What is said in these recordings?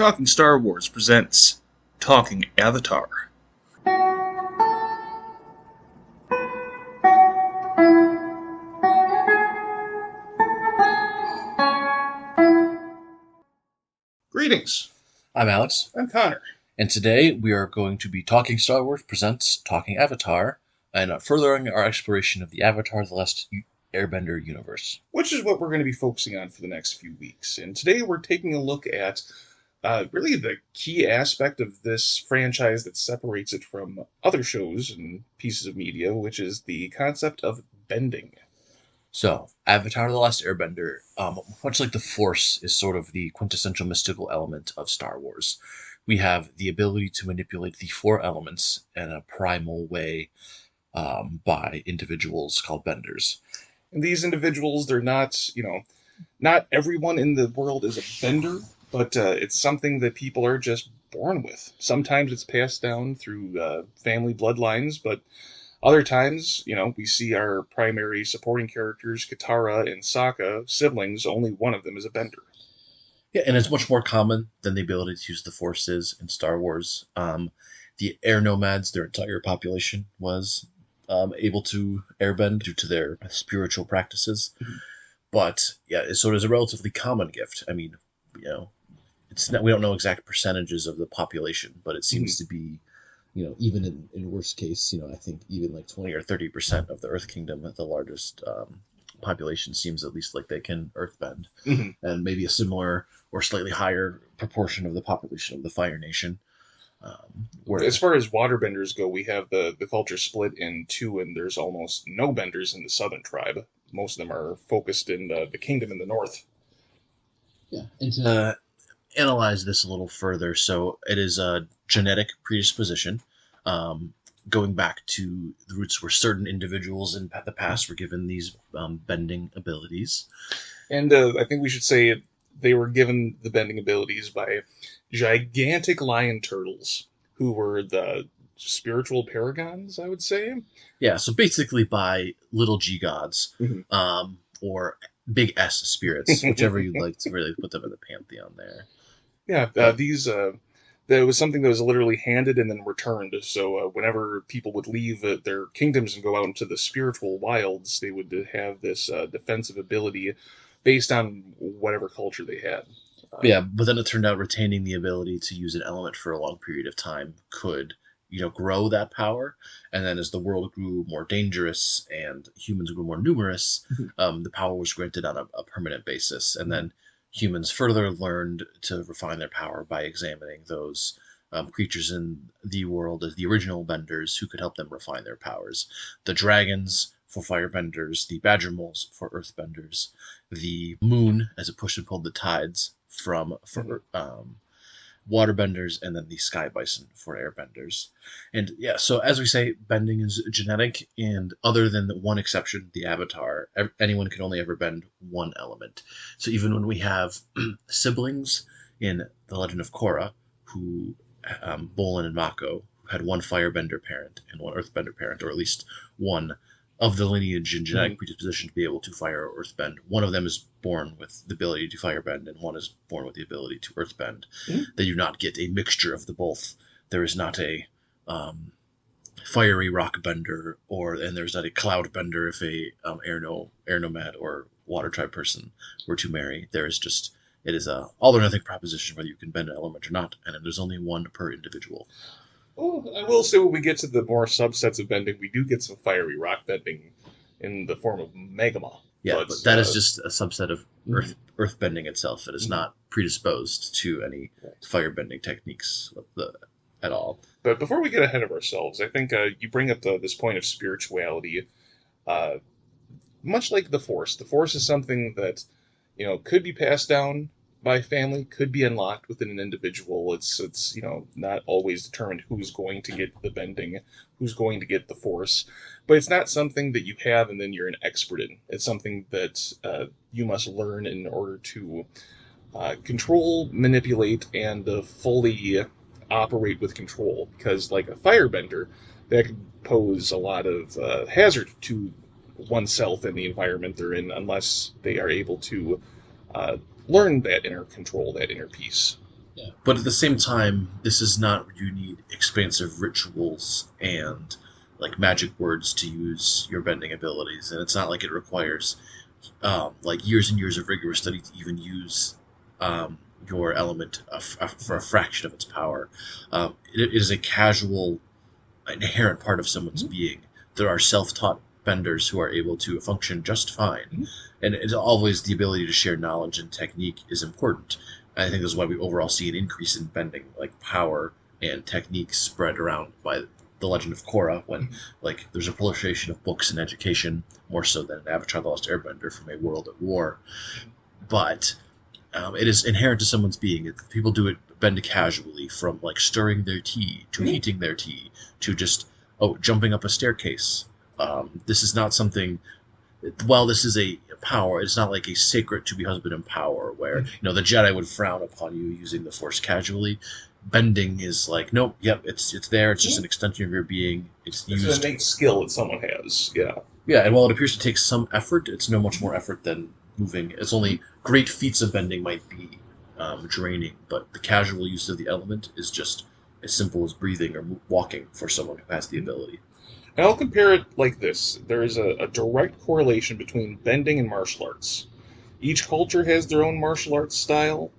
Talking Star Wars presents Talking Avatar. Greetings. I'm Alex. I'm Connor. And today we are going to be talking Star Wars presents Talking Avatar and furthering our exploration of the Avatar The Last Airbender universe. Which is what we're going to be focusing on for the next few weeks. And today we're taking a look at really the key aspect of this franchise that separates it from other shows and pieces of media, which is the concept of bending. So, Avatar The Last Airbender, much like the Force, is sort of the quintessential mystical element of Star Wars. We have the ability to manipulate the four elements in a primal way by individuals called benders. And these individuals, they're not, not everyone in the world is a bender, but it's something that people are just born with. Sometimes it's passed down through family bloodlines, but other times, we see our primary supporting characters, Katara and Sokka, siblings, only one of them is a bender. Yeah, and it's much more common than the ability to use the Force is in Star Wars. The air nomads, their entire population was able to airbend due to their spiritual practices. Mm-hmm. But yeah, so it is a relatively common gift. I mean, it's not, we don't know exact percentages of the population, but it seems to be, even in worst case, I think even like 20 or 30% of the Earth Kingdom at the largest population seems at least like they can earthbend. Mm-hmm. And maybe a similar or slightly higher proportion of the population of the Fire Nation. As far as waterbenders go, we have the culture split in two, and there's almost no benders in the southern tribe. Most of them are focused in the kingdom in the north. Yeah, and to analyze this a little further, so it is a genetic predisposition, going back to the roots where certain individuals in the past were given these bending abilities. And I think we should say they were given the bending abilities by gigantic lion turtles, who were the spiritual paragons, I would say. Yeah, so basically by little G gods, or big S spirits, whichever you'd like to really put them in the pantheon there. Yeah, there was something that was literally handed and then returned. So whenever people would leave their kingdoms and go out into the spiritual wilds, they would have this defensive ability based on whatever culture they had. Yeah, but then it turned out retaining the ability to use an element for a long period of time could, grow that power. And then as the world grew more dangerous and humans grew more numerous, the power was granted on a permanent basis. And then humans further learned to refine their power by examining those creatures in the world as the original benders who could help them refine their powers. The dragons for firebenders, the badger moles for earthbenders, the moon as it pushed and pulled the tides for waterbenders, and then the sky bison for airbenders. And yeah, so as we say, bending is genetic, and other than the one exception, the Avatar, anyone can only ever bend one element. So even when we have siblings in The Legend of Korra, who Bolin and Mako, who had one firebender parent and one earthbender parent, or at least one of the lineage and genetic predisposition to be able to fire or earthbend. One of them is born with the ability to firebend, and one is born with the ability to earthbend. They do not get a mixture of the both. There is not a fiery rock bender, and there's not a cloud bender if a air nomad or water tribe person were to marry. There is just, it is a all or nothing proposition whether you can bend an element or not, and there's only one per individual. Well, I will say when we get to the more subsets of bending, we do get some fiery rock bending in the form of magma. Yeah, but that is just a subset of earth bending itself. It is not predisposed to any firebending techniques at all. But before we get ahead of ourselves, I think you bring up this point of spirituality. Much like the Force is something that could be passed down by family, could be unlocked within an individual. It's not always determined who's going to get the bending, who's going to get the Force, but it's not something that you have and then you're an expert in. It's something that you must learn in order to control, manipulate, and fully operate with control. Because like a firebender, that could pose a lot of hazard to oneself and the environment they're in unless they are able to learn that inner control, that inner peace. Yeah. But at the same time, this is not where you need expansive rituals and like magic words to use your bending abilities, and it's not like it requires like years and years of rigorous study to even use your element for a fraction of its power. It is a casual, inherent part of someone's Mhm. being. There are self-taught benders who are able to function just fine, Mhm. and it's always the ability to share knowledge and technique is important. And I think this is why we overall see an increase in bending, like power and technique spread around by the Legend of Korra, when like there's a proliferation of books and education more so than an Avatar: The Lost Airbender from a world at war. But it is inherent to someone's being. People do it bend casually, from like stirring their tea to Mhm. heating their tea to just jumping up a staircase. This is not something. While this is a power, it's not like a sacred to be husband and power, where the Jedi would frown upon you using the Force casually. Bending is like, nope, yep, it's there. It's just an extension of your being. It's It's an used. innate skill that someone has. Yeah. Yeah, and while it appears to take some effort, it's no much more effort than moving. It's only great feats of bending might be draining, but the casual use of the element is just as simple as breathing or walking for someone who has the ability. And I'll compare it like this: there is a direct correlation between bending and martial arts. Each culture has their own martial arts style,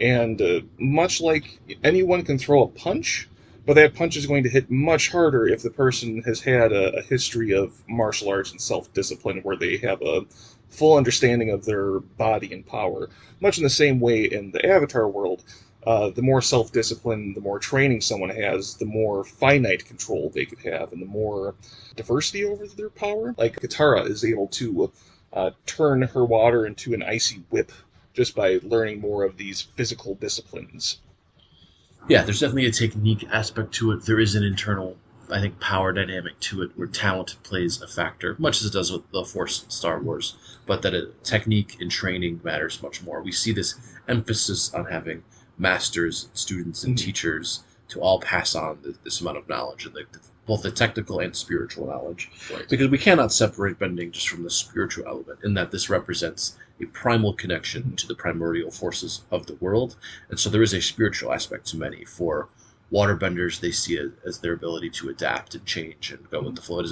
and much like anyone can throw a punch, but that punch is going to hit much harder if the person has had a history of martial arts and self discipline where they have a full understanding of their body and power. Much in the same way in the Avatar world, the more self discipline, the more training someone has, the more finite control they could have, and the more diversity over their power. Like Katara is able to turn her water into an icy whip just by learning more of these physical disciplines. Yeah, there's definitely a technique aspect to it. There is an internal, I think, power dynamic to it where talent plays a factor, much as it does with the Force Star Wars, but that technique and training matters much more. We see this emphasis on having masters, students, and Mhm. teachers to all pass on this amount of knowledge, and both the technical and spiritual knowledge. Right. Because we cannot separate bending just from the spiritual element, in that this represents a primal connection to the primordial forces of the world, and so there is a spiritual aspect to many. For waterbenders, they see it as their ability to adapt and change and go with the flow.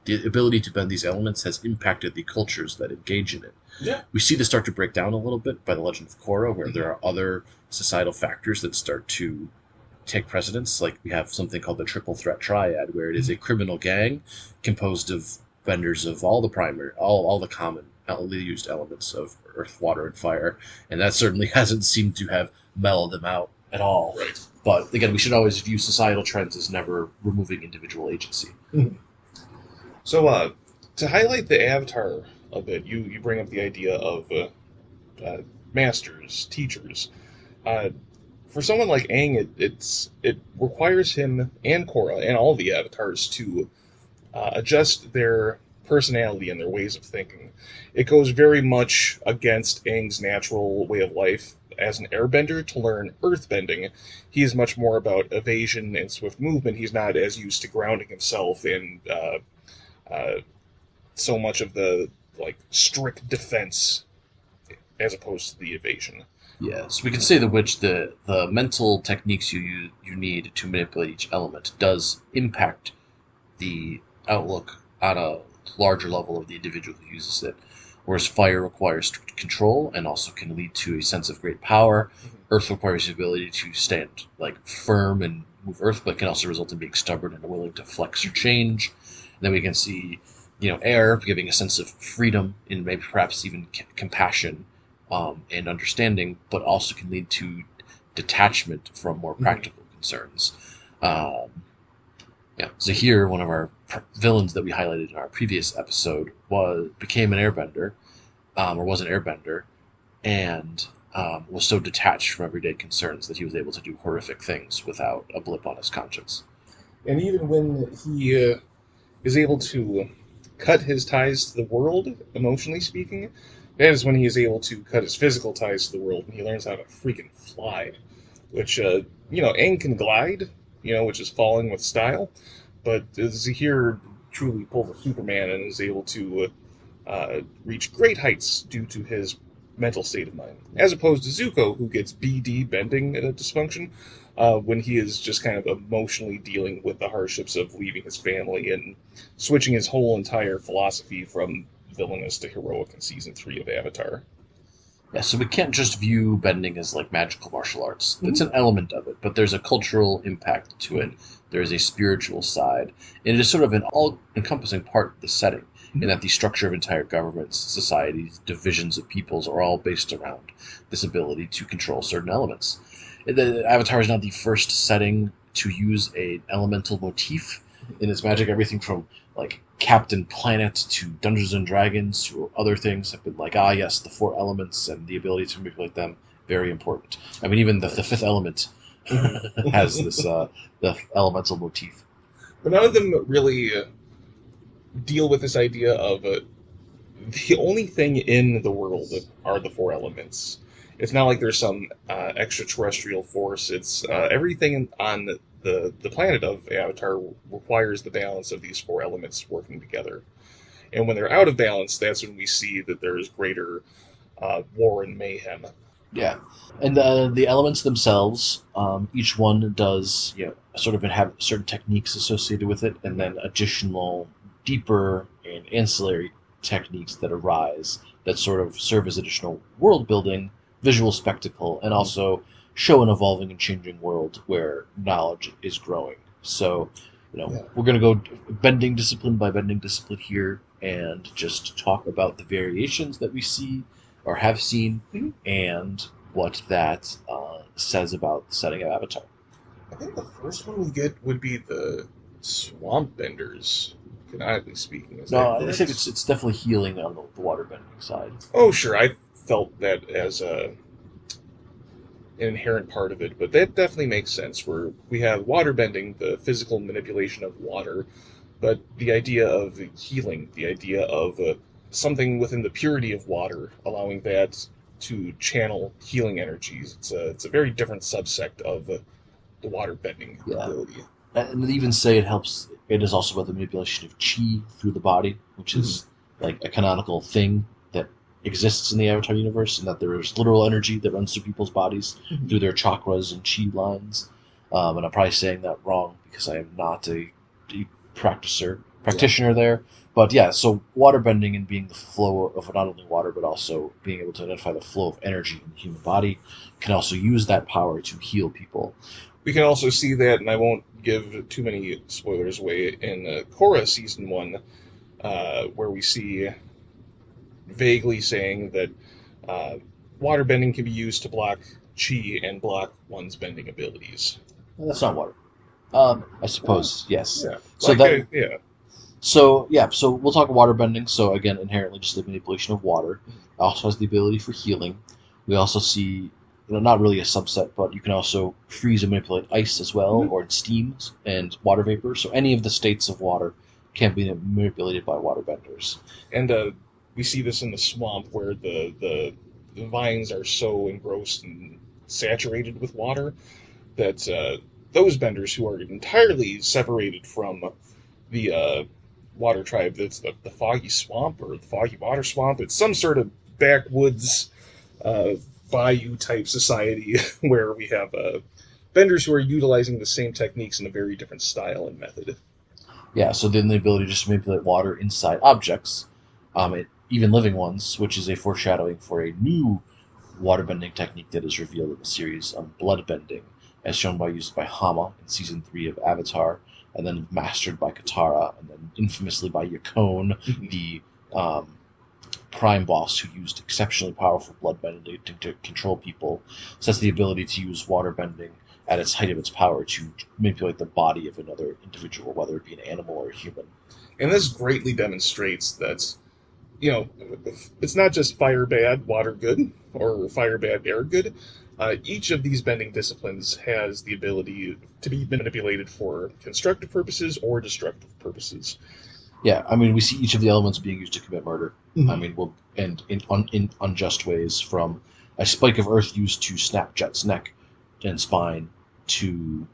The ability to bend these elements has impacted the cultures that engage in it. Yeah. We see this start to break down a little bit by the Legend of Korra, where there are other societal factors that start to take precedence. Like we have something called the Triple Threat Triad, where it is a criminal gang composed of benders of all the primary, all the common used elements of earth, water, and fire, and that certainly hasn't seemed to have mellowed them out at all. Right. But again, we should always view societal trends as never removing individual agency. So, to highlight the Avatar a bit, you bring up the idea of uh, masters, teachers. Uh, for someone like Aang, it requires him and Korra and all the avatars to adjust their personality and their ways of thinking. It goes very much against Aang's natural way of life as an airbender to learn earthbending. He is much more about evasion and swift movement. He's not as used to grounding himself in uh, so much of the like strict defense as opposed to the evasion. Yes, we can say that which the mental techniques you need to manipulate each element does impact the outlook on a larger level of the individual who uses it. Whereas fire requires strict control and also can lead to a sense of great power. Earth requires the ability to stand like firm and move earth, but can also result in being stubborn and willing to flex or change. And then we can see, air giving a sense of freedom and maybe perhaps even compassion and understanding, but also can lead to detachment from more practical concerns. Um, yeah, Zahir, one of our villains that we highlighted in our previous episode, became an airbender, or was an airbender, and was so detached from everyday concerns that he was able to do horrific things without a blip on his conscience. And even when he is able to cut his ties to the world, emotionally speaking, that is when he is able to cut his physical ties to the world, and he learns how to freaking fly. Which, Aang can glide, which is falling with style, but Zahir truly pulls a Superman and is able to reach great heights due to his mental state of mind, as opposed to Zuko, who gets BD bending dysfunction when he is just kind of emotionally dealing with the hardships of leaving his family and switching his whole entire philosophy from villainous to heroic in season 3 of Avatar. Yeah, so we can't just view bending as like magical martial arts. It's an element of it, but there's a cultural impact to it. There's a spiritual side. And it is sort of an all-encompassing part of the setting, in that the structure of entire governments, societies, divisions of peoples are all based around this ability to control certain elements. The Avatar is not the first setting to use an elemental motif in its magic. Everything from like Captain Planet to Dungeons and Dragons to other things have been like, ah, yes, the 4 elements and the ability to manipulate them, very important. I mean, even the fifth element has this the elemental motif. But none of them really deal with this idea of the only thing in the world are the 4 elements. It's not like there's some extraterrestrial force. It's everything on the planet of Avatar requires the balance of these 4 elements working together. And when they're out of balance, that's when we see that there is greater war and mayhem. Yeah, and the elements themselves, each one does sort of have certain techniques associated with it, and then additional, deeper and ancillary techniques that arise that sort of serve as additional world building, visual spectacle, and also show an evolving and changing world where knowledge is growing. So, we're going to go bending discipline by bending discipline here and just talk about the variations that we see or have seen and what that says about the setting of Avatar. I think the first one we get would be the swamp benders, canonically speaking. No, I think it's definitely healing on the water bending side. Oh, sure. I felt that as an inherent part of it, but that definitely makes sense. Where we have water bending, the physical manipulation of water, but the idea of healing, the idea of something within the purity of water, allowing that to channel healing energies. It's a very different subsect of the water bending ability. And they even say it helps. It is also about the manipulation of chi through the body, which is like a canonical thing that exists in the Avatar universe, and that there is literal energy that runs through people's bodies through their chakras and chi lines. And I'm probably saying that wrong because I am not a practitioner there. But yeah, so water bending and being the flow of not only water, but also being able to identify the flow of energy in the human body, can also use that power to heal people. We can also see that, and I won't give too many spoilers away, in Korra Season 1, where we see vaguely saying that water bending can be used to block chi and block one's bending abilities. Well, that's not water. I suppose, yes. Yeah. So like, yeah. So we'll talk water bending. So again, inherently just the manipulation of water. It also has the ability for healing. We also see, not really a subset, but you can also freeze and manipulate ice as well, or steam and water vapor. So any of the states of water can be manipulated by water benders. And we see this in the swamp where the vines are so engrossed and saturated with water that those benders who are entirely separated from the water tribe, that's the foggy swamp or the foggy water swamp. It's some sort of backwoods bayou type society where we have benders who are utilizing the same techniques in a very different style and method. Yeah, so then the ability just to manipulate water inside objects, even living ones, which is a foreshadowing for a new waterbending technique that is revealed in the series on bloodbending, as shown by used by Hama in Season 3 of Avatar, and then mastered by Katara, and then infamously by Yakone, the prime boss who used exceptionally powerful bloodbending to control people. So that's the ability to use waterbending at its height of its power to manipulate the body of another individual, whether it be an animal or a human. And this greatly demonstrates that, it's not just fire bad, water good, or fire bad, air good. Each of these bending disciplines has the ability to be manipulated for constructive purposes or destructive purposes. Yeah, I mean, we see each of the elements being used to commit murder. I mean, and in unjust ways, from a spike of earth used to snap Jet's neck and spine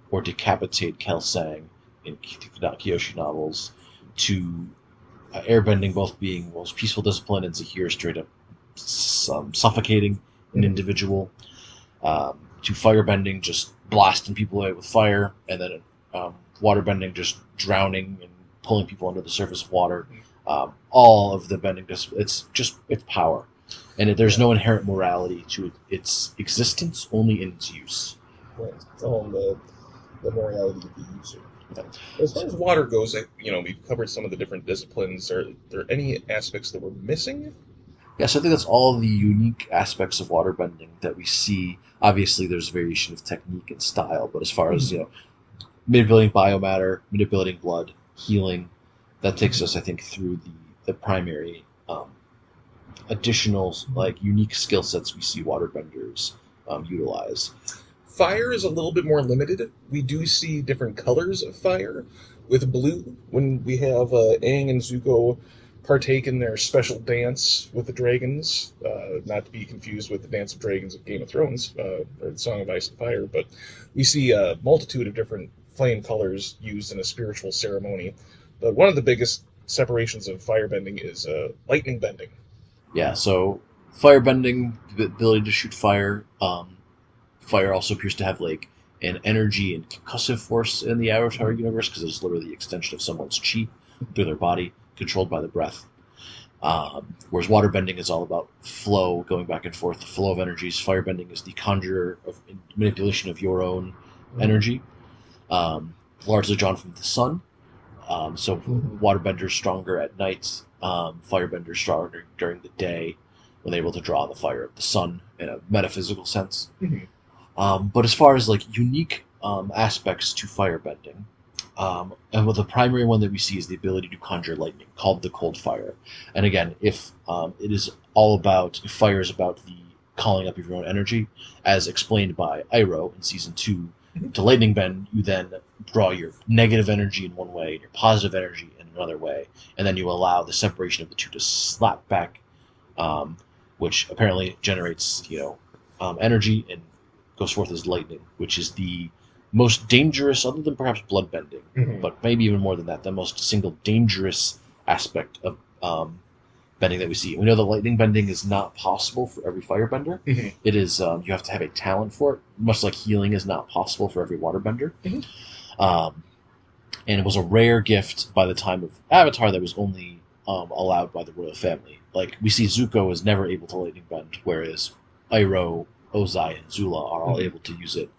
or decapitate Kelsang in Kyoshi novels, to airbending both being most peaceful discipline and Zahir straight up suffocating an individual, to firebending, just blasting people away with fire, and then waterbending, just drowning and pulling people under the surface of water. All of the bending, it's power, and there's no inherent morality to its existence, only in its use. Right. It's all the morality of the user. Yeah. As far as water goes, we've covered some of the different disciplines. Are there any aspects that we're missing? Yes, I think that's all the unique aspects of waterbending that we see. Obviously, there's variation of technique and style, but as far as manipulating biomatter, manipulating blood, healing, that takes us, I think, through the primary additional unique skill sets we see waterbenders utilize. Fire is a little bit more limited. We do see different colors of fire. With blue, when we have Aang and Zuko partake in their special dance with the dragons, not to be confused with the Dance of Dragons of Game of Thrones, or the Song of Ice and Fire, but we see a multitude of different flame colors used in a spiritual ceremony. But one of the biggest separations of firebending is lightning bending. Yeah, so firebending, the ability to shoot fire. Fire also appears to have an energy and concussive force in the Avatar universe, because it's literally the extension of someone's chi through their body, controlled by the breath. Whereas waterbending is all about flow, going back and forth, the flow of energies. Firebending is the conjurer of manipulation of your own energy, largely drawn from the sun. So waterbenders stronger at night, firebenders stronger during the day, when they're able to draw the fire of the sun in a metaphysical sense. But as far as unique aspects to firebending, and the primary one that we see is the ability to conjure lightning, called the cold fire. And again, if fire is about the calling up of your own energy, as explained by Iroh in season 2, to lightning bend, you then draw your negative energy in one way and your positive energy in another way, and then you allow the separation of the two to slap back, which apparently generates energy and goes forth as lightning, which is the most dangerous, other than perhaps bloodbending, but maybe even more than that, the most single dangerous aspect of bending that we see. We know that lightning bending is not possible for every firebender. It is you have to have a talent for it, much like healing is not possible for every waterbender. And it was a rare gift by the time of Avatar that was only allowed by the royal family. We see Zuko is never able to lightning bend, whereas Iroh, Ozai, and Zula are all able to use it.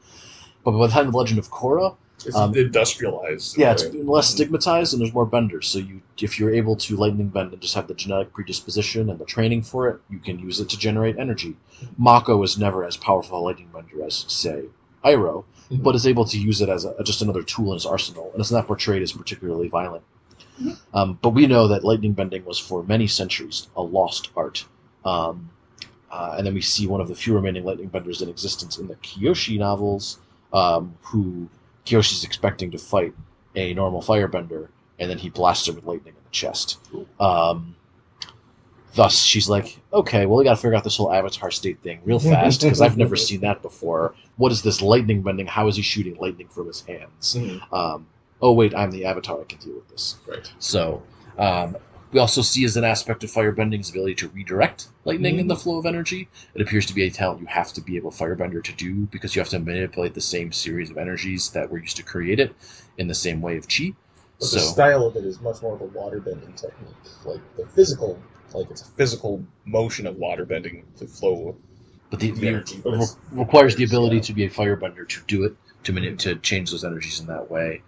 But by the time of Legend of Korra, it's industrialized. Yeah, it's less stigmatized, and there's more benders. So if you're able to lightning bend and just have the genetic predisposition and the training for it, you can use it to generate energy. Mako is never as powerful a lightning bender as, say, Iroh, but is able to use it as just another tool in his arsenal, and it's not portrayed as particularly violent. But we know that lightning bending was for many centuries a lost art. And then we see one of the few remaining lightning benders in existence in the Kyoshi novels, who Kyoshi's expecting to fight a normal firebender, and then he blasts her with lightning in the chest. Thus, she's like, okay, well, we gotta figure out this whole Avatar state thing real fast, because I've never seen that before. What is this lightning bending? How is he shooting lightning from his hands? Oh, wait, I'm the Avatar, I can deal with this. Right. So, we also see as an aspect of firebending's ability to redirect lightning in the flow of energy. It appears to be a talent you have to be able firebender to do, because you have to manipulate the same series of energies that were used to create it in the same way of chi. But the style of it is much more of a waterbending technique. The physical, it's a physical motion of waterbending to flow. But the energy requires the ability to be a firebender to do it, to change those energies in that way.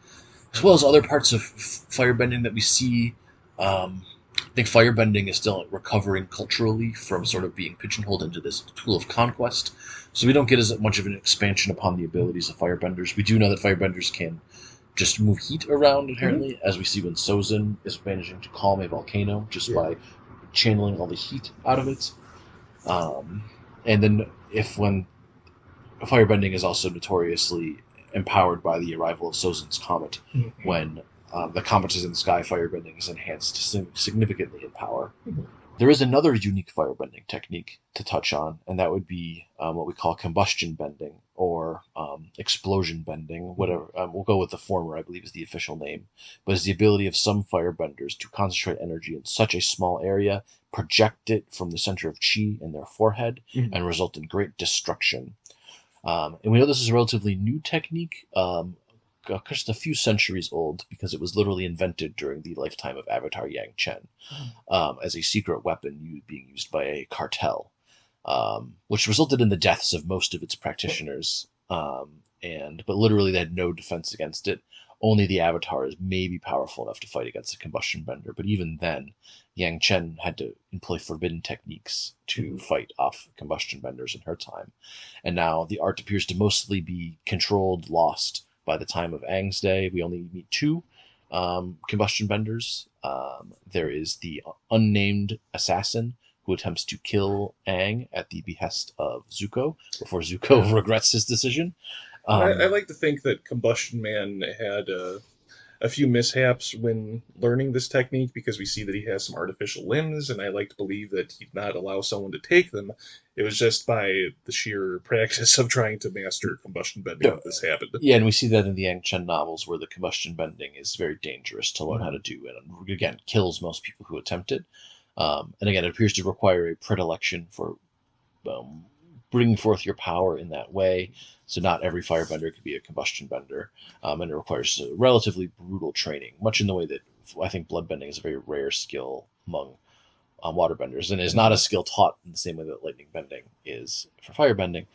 As well as other parts of firebending that we see. I think firebending is still recovering culturally from sort of being pigeonholed into this tool of conquest. So we don't get as much of an expansion upon the abilities of firebenders. We do know that firebenders can just move heat around inherently, as we see when Sozin is managing to calm a volcano just by channeling all the heat out of it. And then when firebending is also notoriously empowered by the arrival of Sozin's comet, when the comet is in the sky, firebending is enhanced significantly in power. There is another unique firebending technique to touch on, and that would be what we call combustion bending or explosion bending, whatever. We'll go with the former, I believe is the official name, but it's the ability of some firebenders to concentrate energy in such a small area, project it from the center of chi in their forehead, and result in great destruction. And we know this is a relatively new technique, just a few centuries old, because it was literally invented during the lifetime of Avatar Yangchen as a secret weapon being used by a cartel, which resulted in the deaths of most of its practitioners. But literally they had no defense against it. Only the Avatars may be powerful enough to fight against a combustion bender, but even then, Yang Chen had to employ forbidden techniques to fight off combustion benders in her time. And now the art appears to mostly be controlled, lost. By the time of Aang's day, we only meet two combustion benders. There is the unnamed assassin who attempts to kill Aang at the behest of Zuko before Zuko regrets his decision. I like to think that Combustion Man had a few mishaps when learning this technique, because we see that he has some artificial limbs, and I like to believe that he'd not allow someone to take them. It was just by the sheer practice of trying to master combustion bending that this happened. Yeah, and we see that in the Yang Chen novels, where the combustion bending is very dangerous to learn how to do, and again, kills most people who attempt it. And again, it appears to require a predilection for bringing forth your power in that way. So not every firebender could be a combustion bender, and it requires relatively brutal training, much in the way that I think bloodbending is a very rare skill among waterbenders, and is not a skill taught in the same way that lightning bending is for firebending.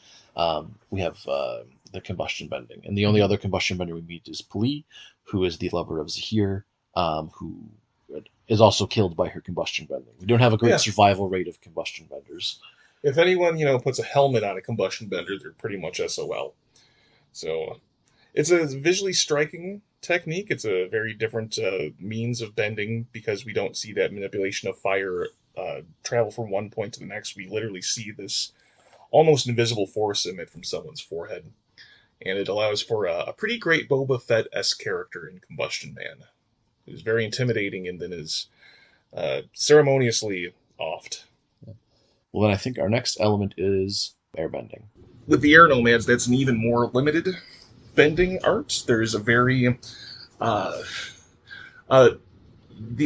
We have the combustion bending, and the only other combustion bender we meet is Puli, who is the lover of Zahir, who is also killed by her combustion bending. We don't have a great survival rate of combustion benders. If anyone, puts a helmet on a combustion bender, they're pretty much SOL. So it's a visually striking technique. It's a very different means of bending, because we don't see that manipulation of fire travel from one point to the next. We literally see this almost invisible force emit from someone's forehead. And it allows for a pretty great Boba Fett-esque character in Combustion Man. It is very intimidating and then is ceremoniously offed. Well, then I think our next element is airbending. With the air nomads, that's an even more limited bending art. There's a very the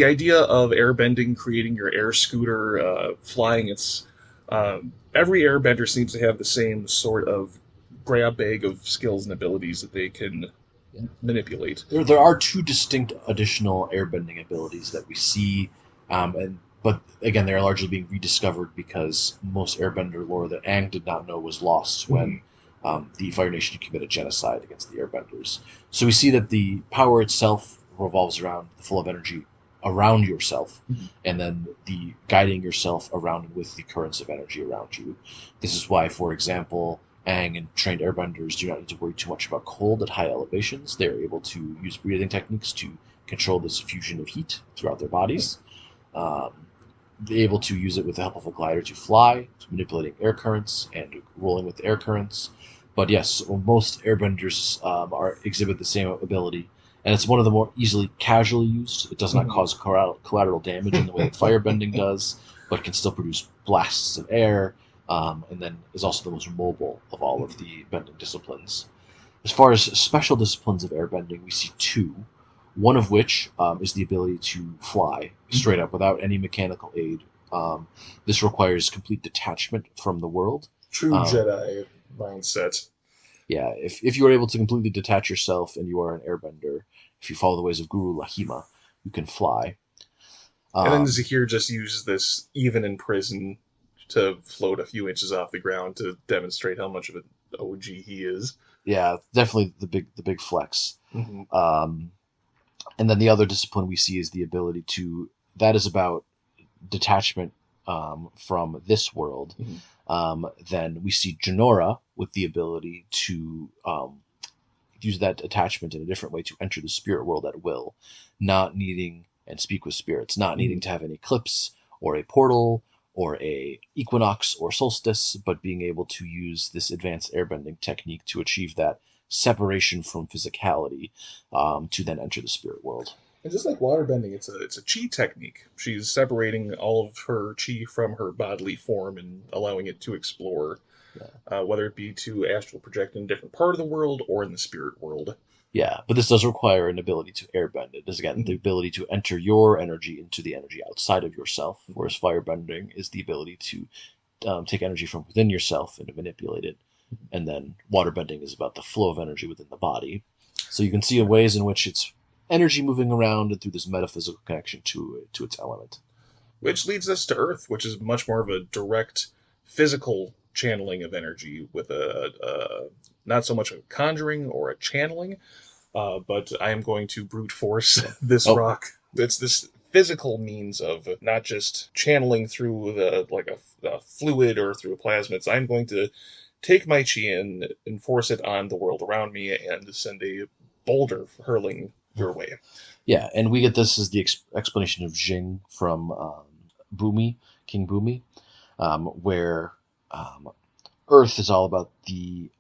idea of airbending, creating your air scooter, flying. It's every airbender seems to have the same sort of grab bag of skills and abilities that they can manipulate. There are two distinct additional airbending abilities that we see, but again, they are largely being rediscovered because most airbender lore that Aang did not know was lost when the Fire Nation committed genocide against the airbenders. So we see that the power itself revolves around the flow of energy around yourself, and then the guiding yourself around with the currents of energy around you. This is why, for example, Aang and trained airbenders do not need to worry too much about cold at high elevations. They are able to use breathing techniques to control this diffusion of heat throughout their bodies. Be able to use it with the help of a glider to fly, to manipulating air currents and rolling with the air currents. But yes, most airbenders exhibit the same ability, and it's one of the more easily casually used. It does not cause collateral damage in the way that firebending does, but can still produce blasts of air, and then is also the most mobile of all of the bending disciplines. As far as special disciplines of airbending, we see two. One of which is the ability to fly straight up without any mechanical aid. This requires complete detachment from the world. True Jedi mindset. Yeah, if you are able to completely detach yourself and you are an airbender, if you follow the ways of Guru Lahima, you can fly. And then Zahir just uses this, even in prison, to float a few inches off the ground to demonstrate how much of an OG he is. Yeah, definitely the big flex. And then the other discipline we see is the ability to, that is about detachment from this world. Then we see Janora with the ability to use that attachment in a different way to enter the spirit world at will, not needing and speak with spirits, not needing to have an eclipse or a portal or a equinox or solstice, but being able to use this advanced airbending technique to achieve that separation from physicality, to then enter the spirit world. And just like waterbending, it's a chi technique. She's separating all of her chi from her bodily form and allowing it to explore, Yeah. whether it be to astral project in a different part of the world or in the spirit world. Yeah, but this does require an ability to airbend. It is, again, the Mhm. ability to enter your energy into the energy outside of yourself, whereas firebending is the ability to take energy from within yourself and manipulate it. And then waterbending is about the flow of energy within the body. So you can see ways in which it's energy moving around and through this metaphysical connection to its element. Which leads us to Earth, which is much more of a direct physical channeling of energy with a not so much a conjuring or a channeling, but I am going to brute force this Oh, rock. It's this physical means of not just channeling through the like a fluid or through a plasma. It's I'm going to take my chi and force it on the world around me and send a boulder hurling your way. yeah, and we get this as the explanation of Jing from Bumi, King Bumi, where um, Earth is all about the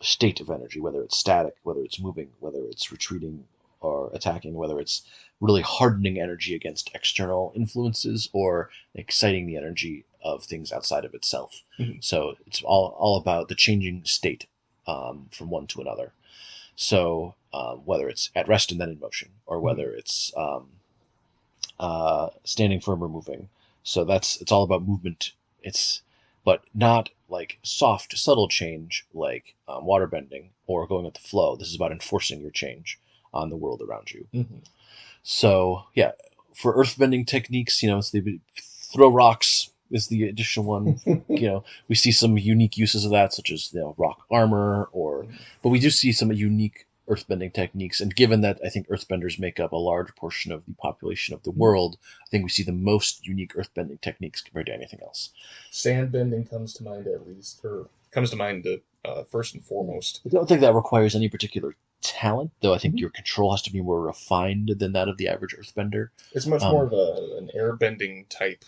state of energy, whether it's static, whether it's moving, whether it's retreating or attacking, whether it's really hardening energy against external influences or exciting the energy of things outside of itself. Mhm. So it's all about the changing state from one to another. So whether it's at rest and then in motion, or Mhm. whether it's standing firm or moving. So it's all about movement. It's but not like soft, subtle change like water bending or going with the flow. This is about enforcing your change on the world around you. Mhm. So yeah, for earth bending techniques, it's the throw rocks is the additional one. We see some unique uses of that, such as rock armor, but we do see some unique earthbending techniques. And given that I think earthbenders make up a large portion of the population of the world, I think we see the most unique earthbending techniques compared to anything else. Sand bending comes to mind at least, or comes to mind first and foremost. I don't think that requires any particular talent, though I think Mhm. your control has to be more refined than that of the average earthbender. It's much more Um, of an airbending type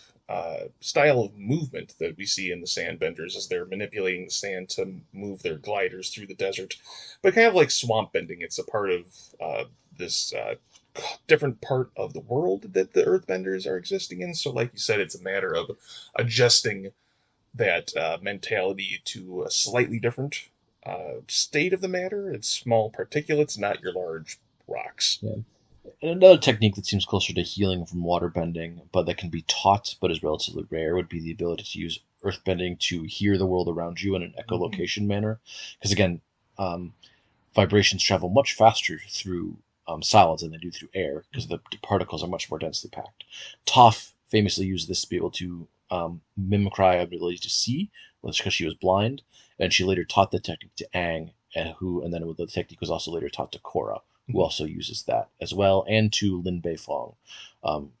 style of movement that we see in the sandbenders as they're manipulating the sand to move their gliders through the desert. But kind of like swamp bending, it's a part of this different part of the world that the earthbenders are existing in. So, like you said, it's a matter of adjusting that mentality to a slightly different state of the matter. It's small particulates, not your large rocks. yeah. And another technique that seems closer to healing from water bending, but that can be taught but is relatively rare, would be the ability to use earth bending to hear the world around you in an Mm-hmm. echolocation manner. Because again, um, vibrations travel much faster through solids than they do through air because the particles are much more densely packed. Toph famously used this to be able to mimicry ability to see, because she was blind, and she later taught the technique to Aang, and then the technique was also later taught to Korra, who also uses that as well, and to Lin Beifong,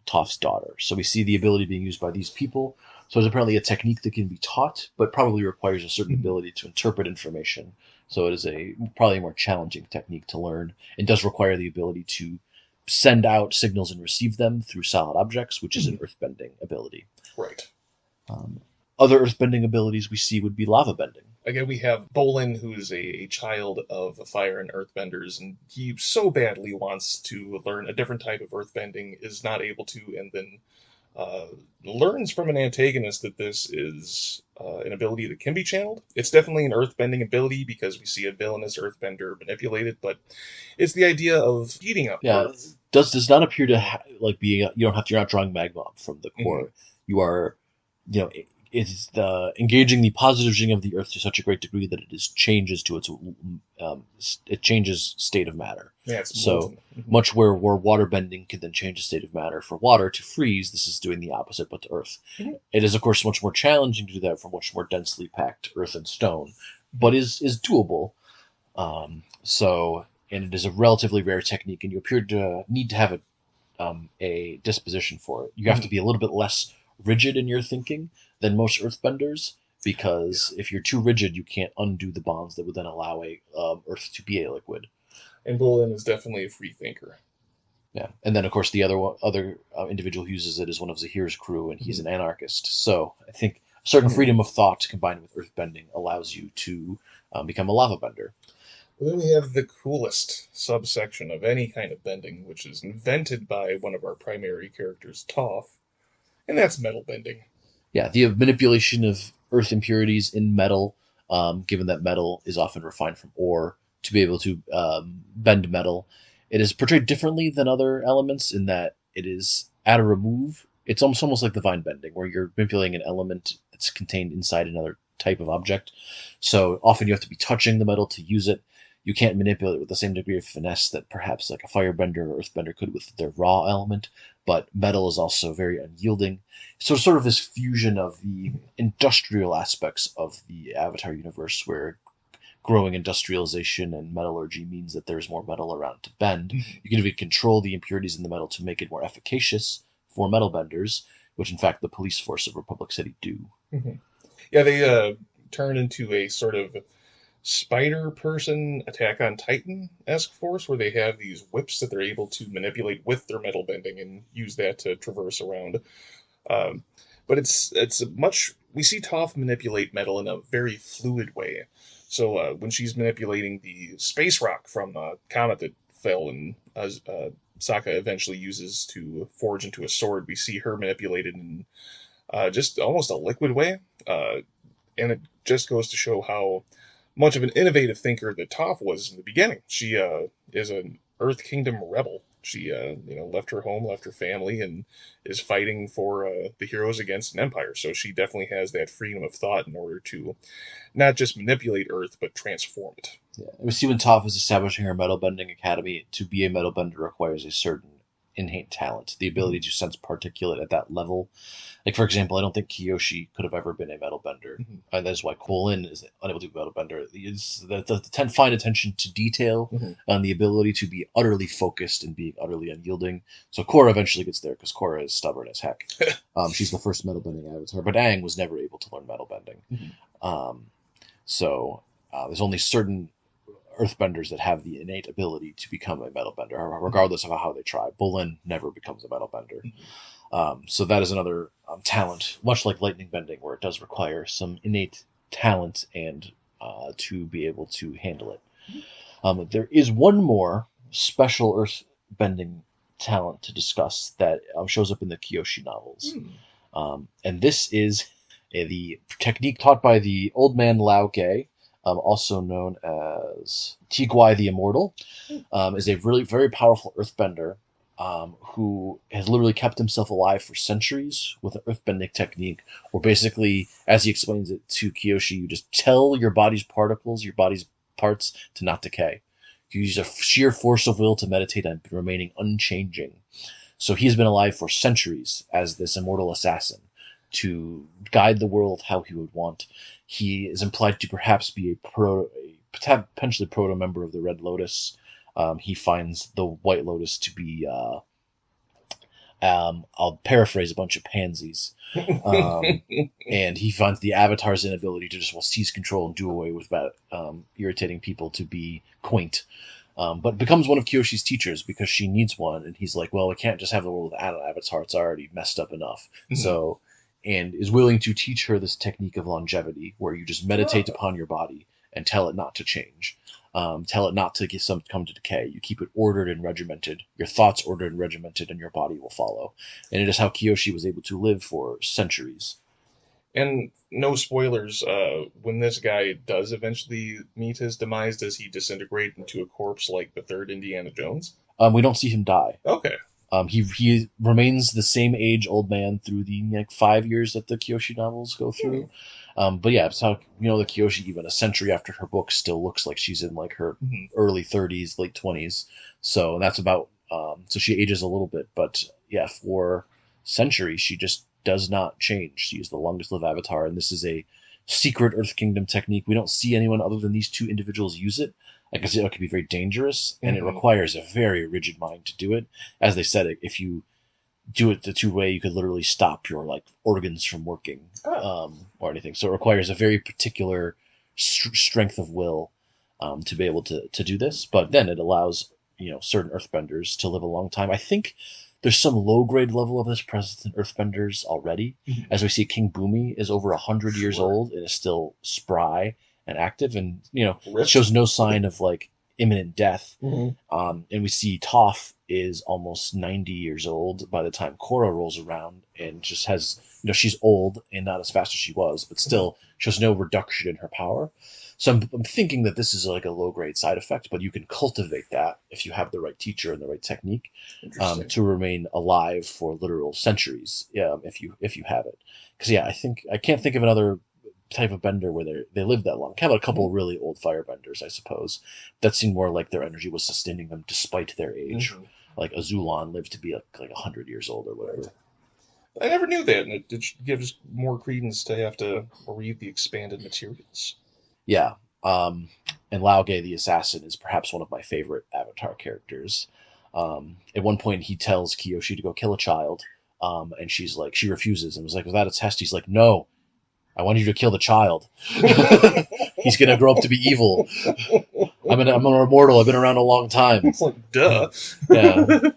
Toph's daughter. So we see the ability being used by these people. So it's apparently a technique that can be taught, but probably requires a certain Mm-hmm. ability to interpret information. So it is probably a more challenging technique to learn. It does require the ability to send out signals and receive them through solid objects, which is an Mm-hmm. earthbending ability. Right. Um, Other earthbending abilities we see would be lava bending. Again, we have Bolin, who's a child of fire and earthbenders, and he so badly wants to learn a different type of earthbending, is not able to, and then uh, learns from an antagonist that this is an ability that can be channeled. It's definitely an earthbending ability because we see a villainous earthbender manipulate it, but it's the idea of heating up Yeah, earth. does not appear to like be. You don't have to. You're not drawing magma from the Mm-hmm. core. You are, it's the engaging the positive jing of the earth to such a great degree that it changes to its it changes state of matter. Yeah, it's So molten. Mm-hmm. much where water bending can then change the state of matter for water to freeze, this is doing the opposite but to earth. Mm-hmm. It is of course much more challenging to do that for much more densely packed earth and stone, but is doable. And it is a relatively rare technique, and you appear to need to have a disposition for it. You have to Mm-hmm. be a little bit less rigid in your thinking than most earthbenders, Yeah. because if you're too rigid, you can't undo the bonds that would then allow a earth to be a liquid. And Bolin is definitely a free thinker. Yeah, and then of course the other individual who uses it is one of Zahir's crew, and he's Mm-hmm. an anarchist. So I think a certain Mm-hmm. freedom of thought combined with earthbending allows you to become a lava bender. Well, then we have the coolest subsection of any kind of bending, which is invented by one of our primary characters, Toph, and that's metal bending. Yeah, the manipulation of earth impurities in metal, given that metal is often refined from ore, to be able to bend metal. It is portrayed differently than other elements in that it is at a remove. It's almost like divine bending, where you're manipulating an element that's contained inside another type of object. So often you have to be touching the metal to use it. You can't manipulate it with the same degree of finesse that perhaps like a firebender or earthbender could with their raw element. But metal is also very unyielding, so sort of this fusion of the industrial aspects of the Avatar universe, where growing industrialization and metallurgy means that there's more metal around to bend. You can even control the impurities in the metal to make it more efficacious for metal benders, which in fact the police force of Republic City do. Mm-hmm. Yeah, they turn into a sort of spider person Attack on Titan esque force where they have these whips that they're able to manipulate with their metal bending and use that to traverse around. Um, but it's much we see Toph manipulate metal in a very fluid way. So when she's manipulating the space rock from a comet that fell and Sokka eventually uses to forge into a sword, we see her manipulated in just almost a liquid way. And it just goes to show how much of an innovative thinker that Toph was in the beginning. She is an Earth Kingdom rebel. She left her home, left her family, and is fighting for the heroes against an empire. So she definitely has that freedom of thought in order to not just manipulate Earth, but transform it. Yeah. We see when Toph is establishing her metal bending academy, to be a metal bender requires a certain innate talent, the ability to sense particulate at that level. Like, for example, I don't think Kyoshi could have ever been a metal bender. Mm-hmm. And that's why Colin is unable to be a metal bender. It's the fine attention to detail and the ability to be utterly focused and being utterly unyielding. So Korra eventually gets there because Korra is stubborn as heck. She's the first metal bending avatar, but Aang was never able to learn metal bending. So there's only certain earthbenders that have the innate ability to become a metal bender, regardless of how they try. Bolin never becomes a metal bender. So that is another talent, much like lightning bending, where it does require some innate talent and to be able to handle it. There is one more special earth bending talent to discuss that shows up in the Kyoshi novels. And this is the technique taught by the old man Lao Ge, also known as Tigwai the Immortal, is a really very powerful earthbender who has literally kept himself alive for centuries with an earthbending technique, where basically, as he explains it to Kyoshi, you just tell your body's particles, your body's parts, to not decay. You use a sheer force of will to meditate on remaining unchanging. So he has been alive for centuries as this immortal assassin to guide the world how he would want. He is implied to perhaps be a potentially proto member of the Red Lotus. He finds the White Lotus to be, I'll paraphrase, a bunch of pansies. And he finds the Avatar's inability to just seize control and do away with that, irritating people to be quaint. But becomes one of Kyoshi's teachers because she needs one. And he's like, well, we can't just have the world without an Avatar. It's already messed up enough. So, and is willing to teach her this technique of longevity, where you just meditate upon your body and tell it not to change. Tell it not to come to decay. You keep it ordered and regimented. Your thoughts ordered and regimented, and your body will follow. And it is how Kyoshi was able to live for centuries. And no spoilers, when this guy does eventually meet his demise, does he disintegrate into a corpse like the third Indiana Jones? We don't see him die. Okay. He remains the same age old man through the 5 years that the Kyoshi novels go through. But yeah, it's how the Kyoshi, even a century after her book, still looks like she's in like her early 30s, late 20s. So that's about so she ages a little bit, but yeah, for centuries she just does not change. She is the longest lived avatar, and this is a secret Earth Kingdom technique. We don't see anyone other than these two individuals use it. Like I said, it can be very dangerous, and it requires a very rigid mind to do it. As they said, if you do it the two-way, you could literally stop your organs from working or anything. So it requires a very particular strength of will to be able to do this. But then it allows certain earthbenders to live a long time. I think there's some low-grade level of this present in earthbenders already. As we see, King Bumi is over 100 years old and is still spry and active, and Ripped. shows no sign of like imminent death. Mm-hmm. And we see Toph is almost 90 years old by the time Korra rolls around, and just has, she's old and not as fast as she was, but still shows no reduction in her power. So I'm thinking that this is like a low grade side effect, but you can cultivate that if you have the right teacher and the right technique to remain alive for literal centuries. If you have it, because I can't think of another type of bender where they live that long. Have a couple really old firebenders, I suppose, that seem more like their energy was sustaining them despite their age. Like Azulon lived to be like 100 years old or whatever. Right. I never knew that, and it gives more credence to have to read the expanded materials. Yeah. And Laoge the Assassin is perhaps one of my favorite Avatar characters. At one point, he tells Kyoshi to go kill a child, and she refuses, and was like, "Was that a test?" He's like, "No, I want you to kill the child. He's gonna grow up to be evil. I'm an immortal. I've been around a long time." It's like, duh. Yeah.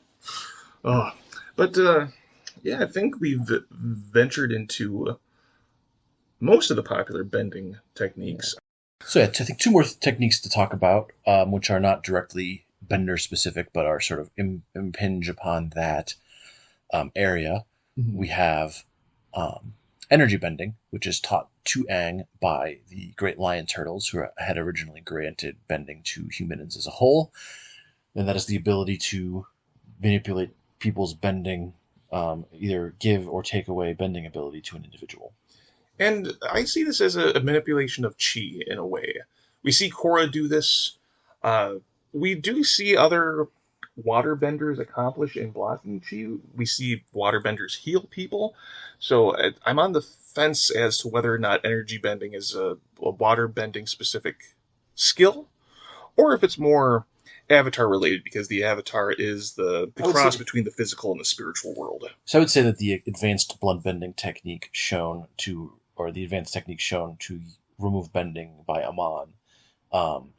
But I think we've ventured into most of the popular bending techniques. So I think two more techniques to talk about, which are not directly bender specific, but are sort of impinge upon that area. Mm-hmm. We have energy bending, which is taught to Aang by the Great Lion Turtles, who had originally granted bending to humans as a whole. And that is the ability to manipulate people's bending, either give or take away bending ability to an individual. And I see this as a manipulation of chi in a way. We see Korra do this. We do see other waterbenders accomplish in blocking chi. We see waterbenders heal people. So I'm on the fence as to whether or not energy bending is a waterbending specific skill, or if it's more Avatar related, because the Avatar is the cross between the physical and the spiritual world. So I would say that the advanced bloodbending technique shown to remove bending by Amon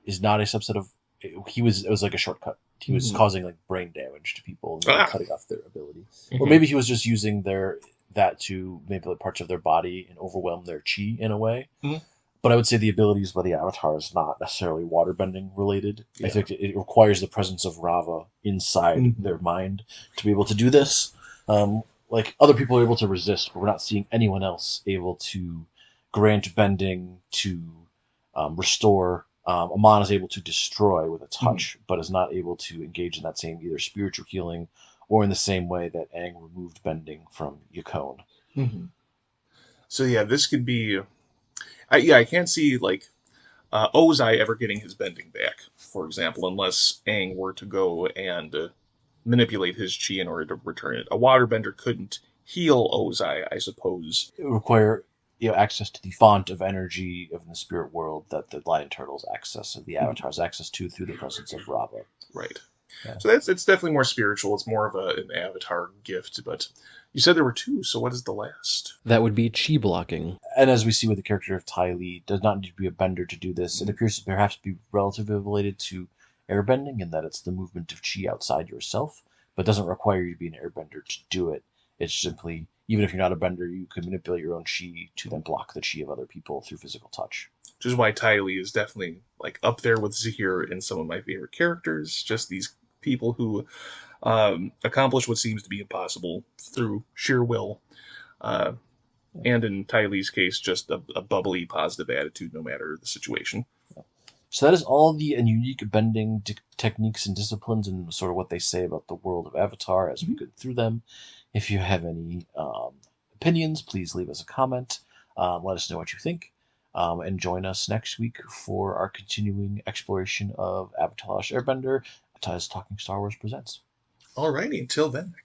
is not a subset of. It was like a shortcut. He was causing like brain damage to people and cutting off their ability, or maybe he was just using that to manipulate parts of their body and overwhelm their chi in a way. But I would say the abilities by the Avatar is not necessarily waterbending related. Yeah. I think it requires the presence of Rava inside their mind to be able to do this. Like other people are able to resist, but we're not seeing anyone else able to grant bending, to restore. Amon is able to destroy with a touch, but is not able to engage in that same either spiritual healing or in the same way that Aang removed bending from Yakone. So yeah, this could be... I can't see like Ozai ever getting his bending back, for example, unless Aang were to go and manipulate his chi in order to return it. A waterbender couldn't heal Ozai, I suppose. It would require access to the font of energy of the spirit world that the Lion Turtles access, and the Avatars access to through the presence of Rava. Right. Yeah. So it's definitely more spiritual. It's more of an Avatar gift, but you said there were two, so what is the last? That would be chi blocking. And as we see with the character of Ty Lee, does not need to be a bender to do this. It appears to perhaps be relatively related to airbending in that it's the movement of chi outside yourself, but doesn't require you to be an airbender to do it. It's simply, even if you're not a bender, you can manipulate your own chi to then block the chi of other people through physical touch. Which is why Ty Lee is definitely like up there with Zahir in some of my favorite characters. Just these people who accomplish what seems to be impossible through sheer will. And in Ty Lee's case, just a bubbly, positive attitude no matter the situation. So that is all the unique bending techniques and disciplines and sort of what they say about the world of Avatar as we go through them. If you have any opinions, please leave us a comment. Let us know what you think. And join us next week for our continuing exploration of Avatar Airbender as Talking Star Wars presents. Alrighty, until then.